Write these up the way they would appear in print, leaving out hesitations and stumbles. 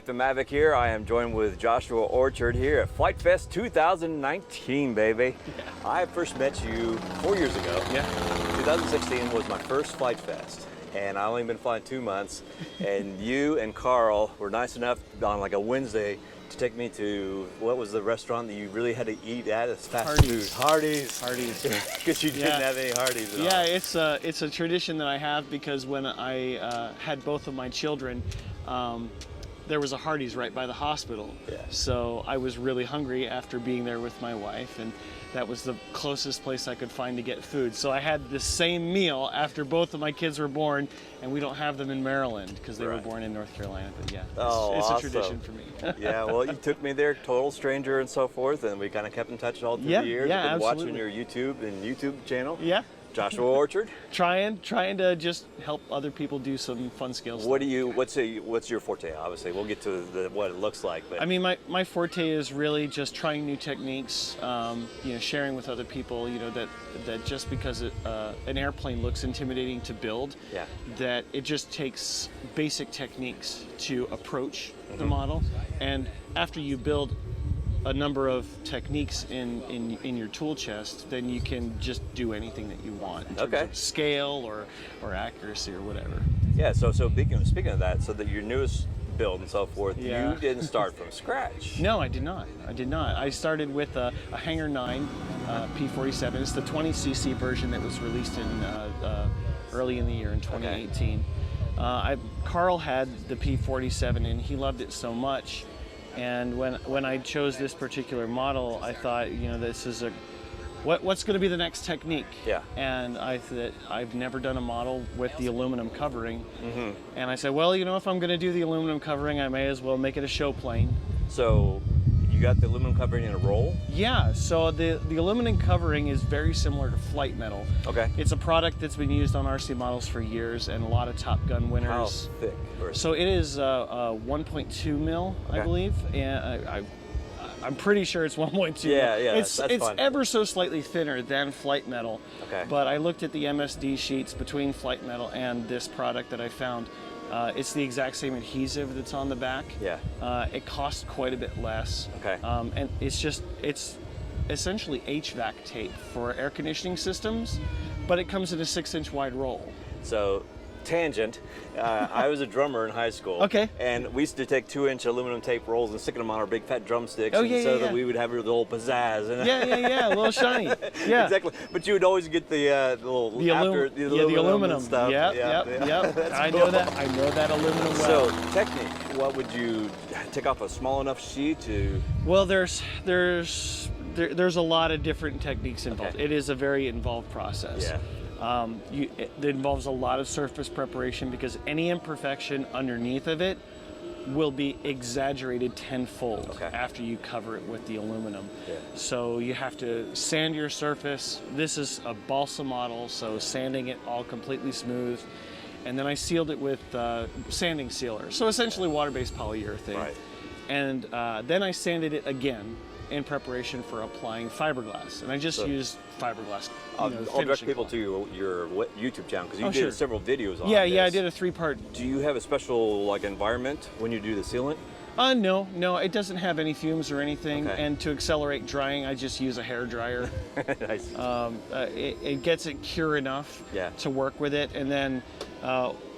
Captain Mavic here. I am joined with Joshua Orchard here at Flite Fest 2019, baby. Yeah. I first met you 4 years ago. Yeah. 2016 was my first Flite Fest, and I only been flying 2 months. And you and Carl were nice enough on like a Wednesday to take me to, what was the restaurant that you really had to eat at? It's fast food. Hardee's. Hardee's. Because you didn't have any Hardee's at all. Yeah, it's a tradition that I have because when I had both of my children, there was a Hardee's right by the hospital. Yeah. So I was really hungry after being there with my wife, and that was the closest place I could find to get food. So I had the same meal after both of my kids were born, and we don't have them in Maryland because they were born in North Carolina. But yeah, it's awesome. a tradition for me. Yeah, well, you took me there, total stranger and so forth, and we kind of kept in touch all through the years. Yeah, I've been absolutely. watching your YouTube channel. Yeah. Joshua Orchard. Trying to just help other people do some fun skills. What's your forte? Obviously, we'll get to what it looks like. But I mean, my forte is really just trying new techniques. Sharing with other people. That just because an airplane looks intimidating to build, that it just takes basic techniques to approach the model, and after you build a number of techniques in your tool chest, then you can just do anything that you want in terms of scale or accuracy or whatever. Yeah. So speaking of that, so that your newest build and so forth, you didn't start from scratch. No, I did not. I started with a Hangar 9 P-47. It's the 20cc version that was released in early in the year in 2018. Carl had the P-47 and he loved it so much. And when I chose this particular model, I thought, this is what's going to be the next technique? Yeah. And I thought, I've never done a model with the aluminum covering. Mm-hmm. And I said, well, if I'm going to do the aluminum covering, I may as well make it a show plane. So you got the aluminum covering in a roll? Yeah, so the aluminum covering is very similar to Flite metal. Okay. It's a product that's been used on RC models for years and a lot of Top Gun winners. How thick? So it is 1.2 mil, I believe, and I'm pretty sure it's 1.2. Yeah, it's ever so slightly thinner than Flite metal. Okay. But I looked at the MSD sheets between Flite metal and this product that I found. It's the exact same adhesive that's on the back. Yeah. It costs quite a bit less. Okay. And it's essentially HVAC tape for air conditioning systems, but it comes in a 6-inch wide roll. So, tangent. I was a drummer in high school. Okay. And we used to take 2-inch aluminum tape rolls and stick them on our big fat drumsticks, that we would have a little pizzazz. And a little shiny. Yeah. Exactly. But you would always get the aluminum stuff. Yep. I know that aluminum well. So technique, what would you take off a small enough sheet to? Well, there's a lot of different techniques involved. Okay. It is a very involved process. Yeah. It involves a lot of surface preparation because any imperfection underneath of it will be exaggerated tenfold after you cover it with the aluminum. Yeah. So you have to sand your surface. This is a balsa model, so sanding it all completely smooth. And then I sealed it with sanding sealer, so essentially water-based polyurethane. Right. And then I sanded it again in preparation for applying fiberglass, and I just used fiberglass. I'll direct people to your YouTube channel because you did several videos on this. Yeah, I did a 3-part. Do you have a special environment when you do the sealant? No, it doesn't have any fumes or anything. Okay. And to accelerate drying, I just use a hair dryer. Nice. It gets it cure enough to work with it, and then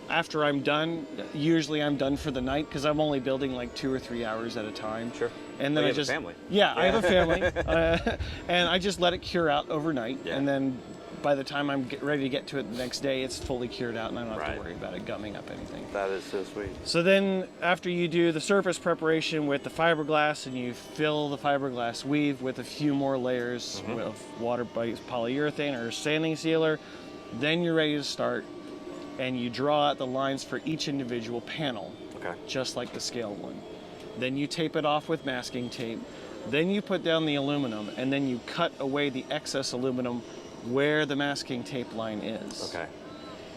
after I'm done, usually I'm done for the night because I'm only building like 2 or 3 hours at a time. Sure. And then I have a family. Yeah, I have a family, and I just let it cure out overnight, and then by the time I'm ready to get to it the next day, it's fully cured out, and I don't have to worry about it gumming up anything. That is so sweet. So then, after you do the surface preparation with the fiberglass, and you fill the fiberglass weave with a few more layers of water-based polyurethane or sanding sealer, then you're ready to start. And you draw out the lines for each individual panel, just like the scale one. Then you tape it off with masking tape. Then you put down the aluminum, and then you cut away the excess aluminum where the masking tape line is. Okay.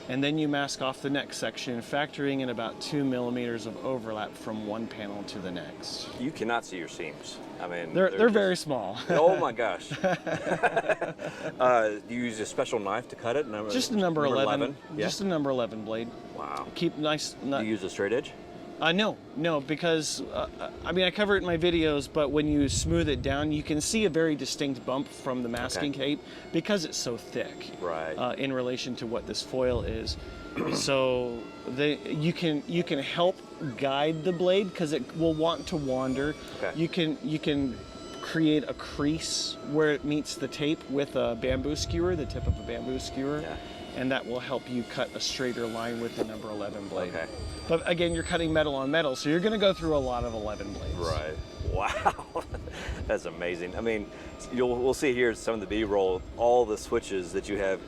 And then you mask off the next section, factoring in about 2 millimeters of overlap from one panel to the next. You cannot see your seams. I mean, they're very small. Oh my gosh. Do you use a special knife to cut it? Just a number 11. Yeah? Just a number 11 blade. Wow. Keep nice. Do you use a straight edge? No, because I mean I cover it in my videos, but when you smooth it down, you can see a very distinct bump from the masking tape because it's so thick, right? In relation to what this foil is. So you can help guide the blade because it will want to wander. Okay. You can create a crease where it meets the tape with a bamboo skewer, the tip of a bamboo skewer. Yeah. And that will help you cut a straighter line with the number 11 blade. Okay. But again, you're cutting metal on metal, so you're going to go through a lot of 11 blades. Right. Wow. That's amazing. I mean, we'll see here some of the B-roll, all the switches that you have,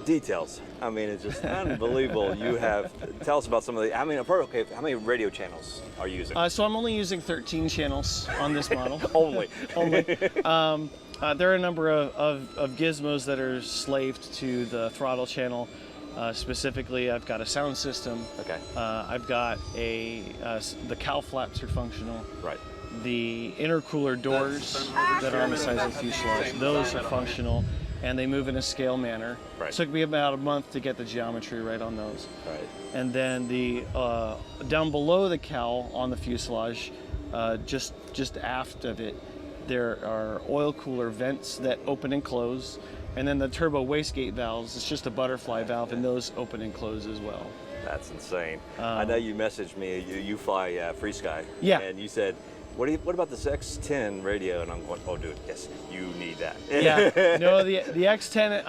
details. I mean, it's just unbelievable. You have, tell us about some of the, I mean, okay, how many radio channels are you using? So I'm only using 13 channels on this model. Only. There are a number of gizmos that are slaved to the throttle channel. Specifically, I've got a sound system. Okay. I've got the cowl flaps are functional. Right. The intercooler doors that are on the sides of the fuselage, those are functional, and they move in a scale manner. Right. It took me about a month to get the geometry right on those. Right. And then the down below the cowl on the fuselage, just aft of it, there are oil cooler vents that open and close, and then the turbo wastegate valves, it's just a butterfly valve, and those open and close as well. That's insane. I know you messaged me, you fly FrSky, yeah. And you said, what about this X10 radio? And I'm going, oh dude, yes, you need that. Yeah, no, the X10,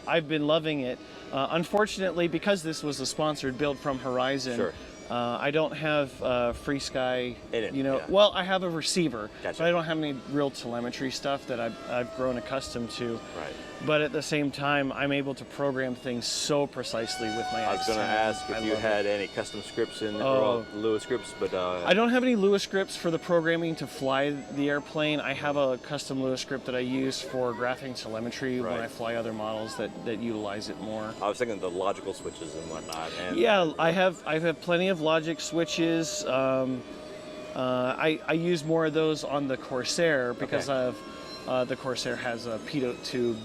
I've been loving it. Unfortunately, because this was a sponsored build from Horizon, sure. I don't have FrSky, yeah. Well, I have a receiver, Gotcha. but I don't have any real telemetry stuff that I've grown accustomed to. Right. But at the same time, I'm able to program things so precisely with my X10. I was going to ask if you had any custom scripts in Lua scripts, but I don't have any Lua scripts for the programming to fly the airplane. I have a custom Lua script that I use for graphing telemetry when I fly other models that utilize it more. I was thinking the logical switches and whatnot. And yeah, I have plenty of logic switches. I use more of those on the Corsair because of the Corsair has a pitot tube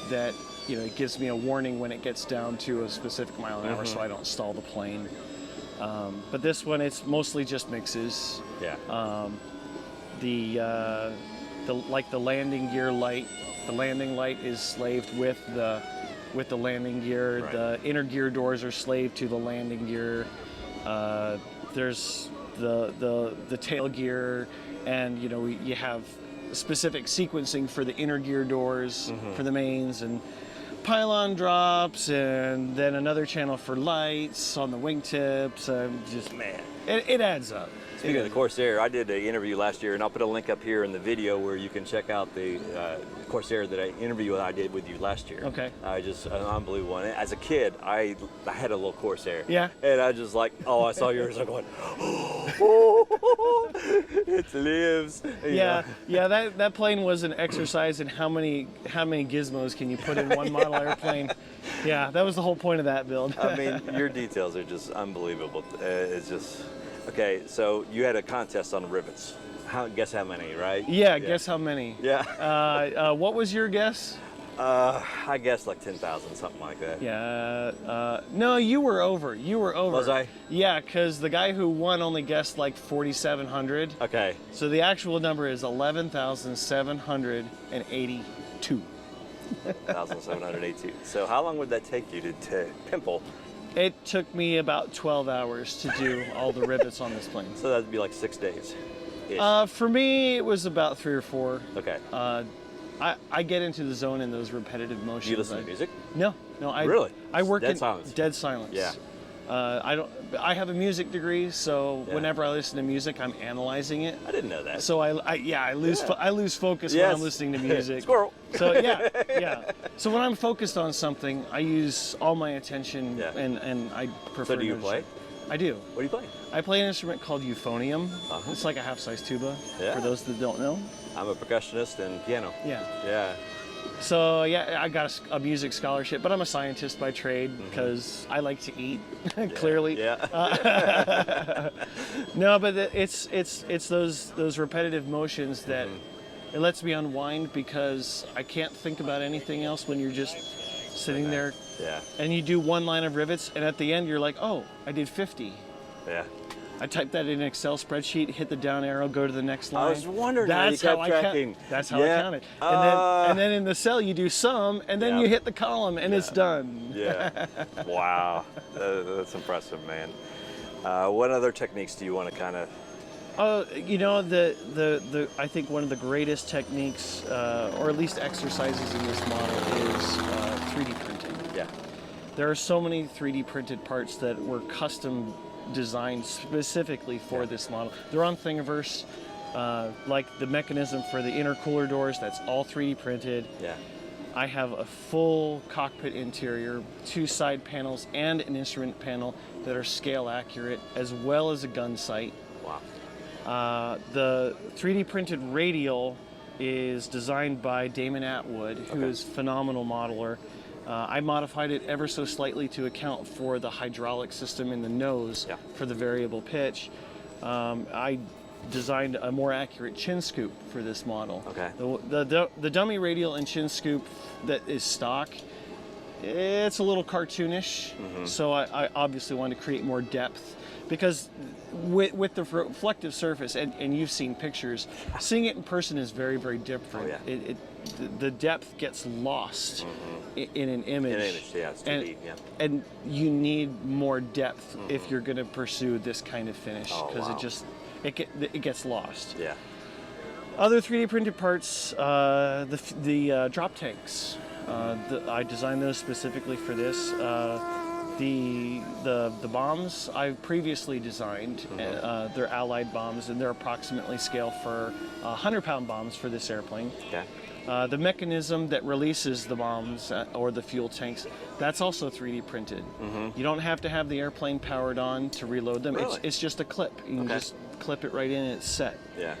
that it gives me a warning when it gets down to a specific mile an hour, so I don't stall the plane. But this one, it's mostly just mixes. Yeah. The landing gear light, the landing light is slaved with the landing gear. Right. The inner gear doors are slaved to the landing gear. There's the tail gear, and you have specific sequencing for the inner gear doors for the mains, and pylon drops, and then another channel for lights on the wingtips. Just man, it adds up. Speaking of the Corsair, I did an interview last year, and I'll put a link up here in the video where you can check out the Corsair that I did with you last year. Okay. Just an unbelievable one. As a kid, I had a little Corsair. Yeah. And I just like, I saw yours, I'm going, oh, it lives. Yeah, that plane was an exercise in how many gizmos can you put in one model airplane. Yeah, that was the whole point of that build. I mean, your details are just unbelievable. It's just. Okay, so you had a contest on the Rivets. Guess how many, right? Yeah, guess how many. Yeah. What was your guess? I guess like 10,000, something like that. Yeah. No, you were over. Was I? Yeah, because the guy who won only guessed like 4,700. Okay. So the actual number is 11,782. 1,782. So how long would that take you to pimple? It took me about 12 hours to do all the rivets on this plane. So that'd be like 6 days. For me, it was about 3 or 4. Okay. I get into the zone in those repetitive motions. You listen to music? No. Really? I work dead in silence. Dead silence. Yeah. I have a music degree, so whenever I listen to music, I'm analyzing it. I didn't know that. So I lose focus when I'm listening to music. Squirrel. So yeah. So when I'm focused on something, I use all my attention, and I prefer. So do you play? I do. What do you play? I play an instrument called euphonium. It's like a half-size tuba. Yeah. For those that don't know. I'm a percussionist and piano. Yeah. Yeah. So yeah, I got a music scholarship, but I'm a scientist by trade because I like to eat. Clearly. Yeah. No, but it's those repetitive motions that it lets me unwind because I can't think about anything else when you're just sitting there. Yeah. And you do one line of rivets, and at the end you're like, oh, I did 50. Yeah. I type that in an Excel spreadsheet, hit the down arrow, go to the next line. I was wondering that's how you how kept I tracking. That's how I count it. And then in the cell you do sum, and then you hit the column, and it's done. Yeah. Wow. That's impressive, man. What other techniques do you want to kind of? You know, I think one of the greatest techniques, or at least exercises in this model, is 3D printing. Yeah. There are so many 3D printed parts that were custom designed specifically for this model. They're on Thingiverse, like the mechanism for the intercooler doors, that's all 3D printed. Yeah. I have a full cockpit interior, 2 side panels and an instrument panel that are scale accurate, as well as a gun sight. Wow. The 3D printed radial is designed by Damon Atwood, who is a phenomenal modeler. I modified it ever so slightly to account for the hydraulic system in the nose for the variable pitch. I designed a more accurate chin scoop for this model. Okay. The dummy radial and chin scoop that is stock, it's a little cartoonish, so I obviously wanted to create more depth, because with the reflective surface, and you've seen pictures, seeing it in person is very, very different. Oh, yeah. The depth gets lost in an image. In an image, yeah, it's 2D, and you need more depth if you're going to pursue this kind of finish, because it gets lost. Yeah. Other 3D printed parts, the drop tanks. I designed those specifically for this. The bombs I've previously designed. They're Allied bombs, and they're approximately scale for 100-pound bombs for this airplane. Okay. The mechanism that releases the bombs or the fuel tanks, that's also 3D printed. You don't have to have the airplane powered on to reload them. Really? It's just a clip. You can just clip it right in and it's set. Yeah.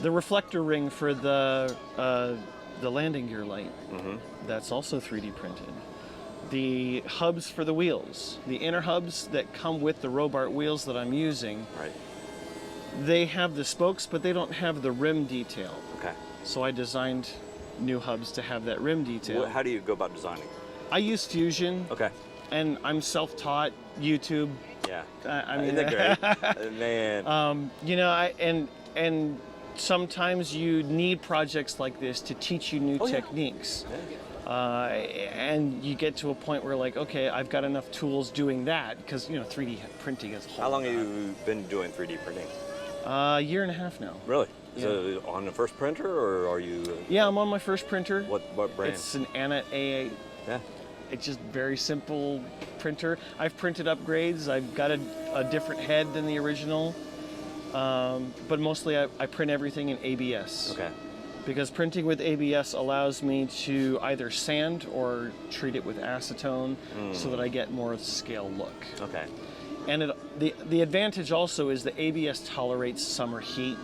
The reflector ring for the landing gear light, that's also 3D printed. The hubs for the wheels, the inner hubs that come with the Robart wheels that I'm using, they have the spokes, but they don't have the rim detail. Okay. So I designed new hubs to have that rim detail. How do you go about designing? I use Fusion. Okay. And I'm self-taught, YouTube. Yeah. I mean, isn't that great? Man. You know, and sometimes you need projects like this to teach you new techniques. And you get to a point where, like, okay, I've got enough tools doing that, because, you know, 3D printing is How long have you been doing 3D printing? A year and a half now. Really? Is it on the first printer, or are you? Yeah, I'm on my first printer. What brand? It's an Anna A8. Yeah. It's just very simple printer. I've printed upgrades. I've got a different head than the original, but mostly I print everything in ABS. Okay. Because printing with ABS allows me to either sand or treat it with acetone, so that I get more scale look. Okay. And the advantage also is the ABS tolerates summer heat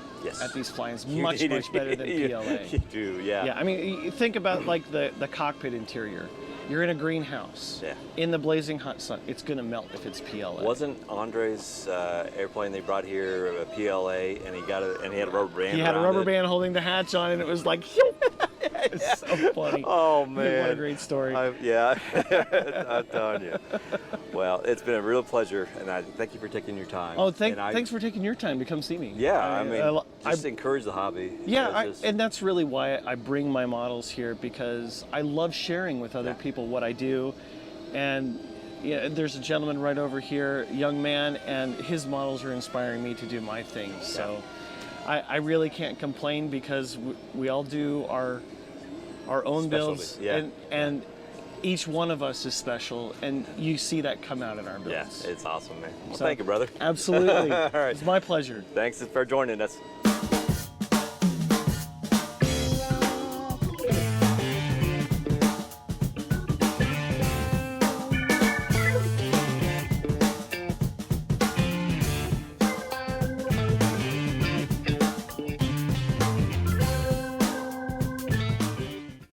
at these flights much better than PLA. You do, yeah. Yeah, I mean, you think about like the cockpit interior. You're in a greenhouse. Yeah. In the blazing hot sun, it's going to melt if it's PLA. Wasn't Andre's airplane they brought here a PLA, and he had a rubber band? He had a around rubber it? band holding the hatch on, and it was like, it's so funny. Oh man, what a great story. I'm telling you. Well, it's been a real pleasure, and I thank you for taking your time. Oh, thanks for taking your time to come see me. Yeah, I mean, just encourage the hobby. Yeah, and that's really why I bring my models here, because I love sharing with other people what I do. And there's a gentleman right over here, a young man, and his models are inspiring me to do my thing. So I really can't complain, because we all do our own builds, and each one of us is special, and you see that come out in our builds. Yeah, it's awesome, man. Well, thank you, brother. Absolutely. All right. It's my pleasure. Thanks for joining us.